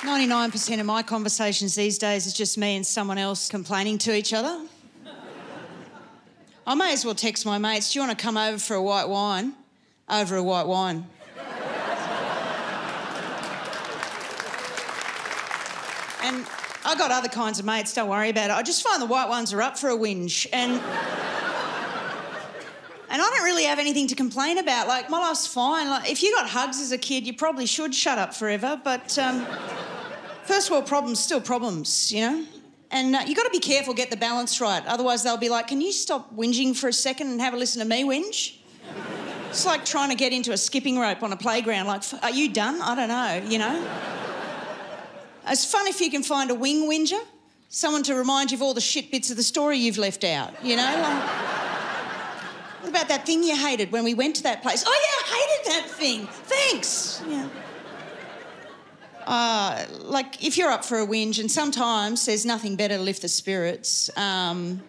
99% of my conversations these days is just me and someone else complaining to each other. I may as well text my mates, do you want to come over for a white wine? Over a white wine. And I got other kinds of mates, don't worry about it. I just find the white ones are up for a whinge and I don't really have anything to complain about. Like, my life's fine. Like, if you got hugs as a kid, you probably should shut up forever, but first world problems, still problems, you know? And you got to be careful, get the balance right. Otherwise, they'll be like, can you stop whinging for a second and have a listen to me whinge? It's like trying to get into a skipping rope on a playground. Like, are you done? I don't know, you know? It's fun if you can find a wing whinger, someone to remind you of all the shit bits of the story you've left out, you know? Like, what about that thing you hated when we went to that place? Oh, yeah, I hated that thing. Thanks. Yeah. Like, if you're up for a whinge, and sometimes there's nothing better to lift the spirits, I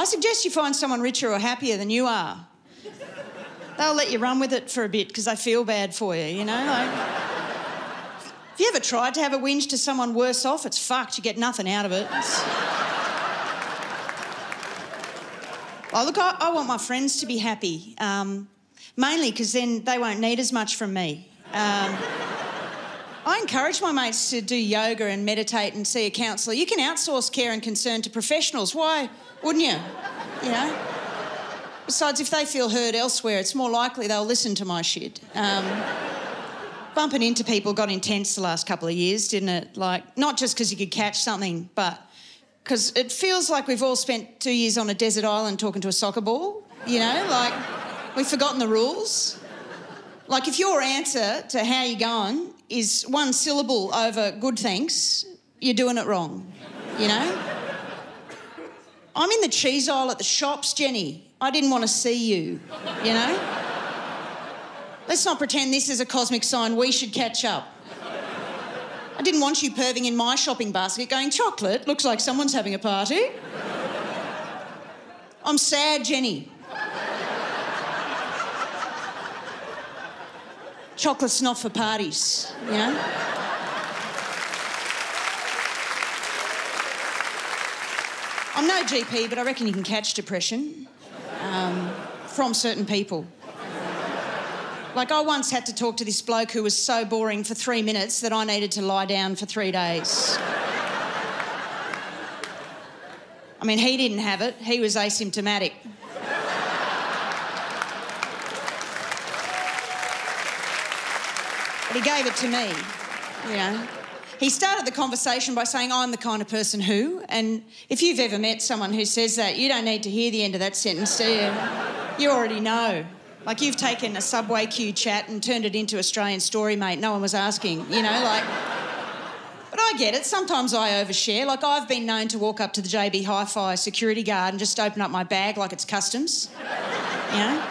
suggest you find someone richer or happier than you are. They'll let you run with it for a bit because they feel bad for you, you know? Like, have you ever tried to have a whinge to someone worse off? It's fucked. You get nothing out of it. Oh, look, I want my friends to be happy, mainly because then they won't need as much from me. I encourage my mates to do yoga and meditate and see a counsellor. You can outsource care and concern to professionals. Why wouldn't you? You know? Besides, if they feel heard elsewhere, it's more likely they'll listen to my shit. Bumping into people got intense the last couple of years, didn't it? Like, not just because you could catch something, but because it feels like we've all spent 2 years on a desert island talking to a soccer ball, you know? Like, we've forgotten the rules. Like, if your answer to how you going is one syllable over good thanks, you're doing it wrong, you know? I'm in the cheese aisle at the shops, Jenny. I didn't want to see you, you know? Let's not pretend this is a cosmic sign we should catch up. I didn't want you perving in my shopping basket going, chocolate, looks like someone's having a party. I'm sad, Jenny. Chocolate's not for parties, you know? I'm no GP, but I reckon you can catch depression from certain people. Like, I once had to talk to this bloke who was so boring for 3 minutes that I needed to lie down for 3 days. I mean, he didn't have it. He was asymptomatic. But he gave it to me, you know. He started the conversation by saying, I'm the kind of person who, and if you've ever met someone who says that, you don't need to hear the end of that sentence, do you? You already know. Like, you've taken a subway queue chat and turned it into Australian Story, mate. No one was asking, you know, like... But I get it. Sometimes I overshare. Like, I've been known to walk up to the JB Hi-Fi security guard and just open up my bag like it's customs, you know?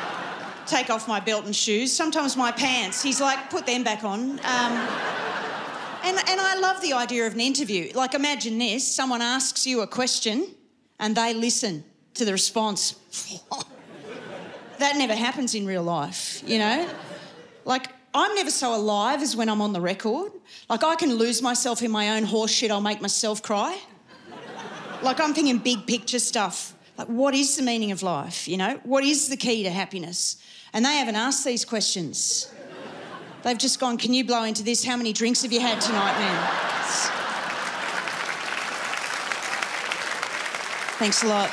Take off my belt and shoes, sometimes my pants. He's like, put them back on. And I love the idea of an interview. Like, imagine this. Someone asks you a question and they listen to the response. That never happens in real life, you know? Like, I'm never so alive as when I'm on the record. Like, I can lose myself in my own horse shit, I'll make myself cry. Like, I'm thinking big picture stuff. Like, what is the meaning of life, you know? What is the key to happiness? And they haven't asked these questions. They've just gone, can you blow into this? How many drinks have you had tonight, man? Thanks a lot.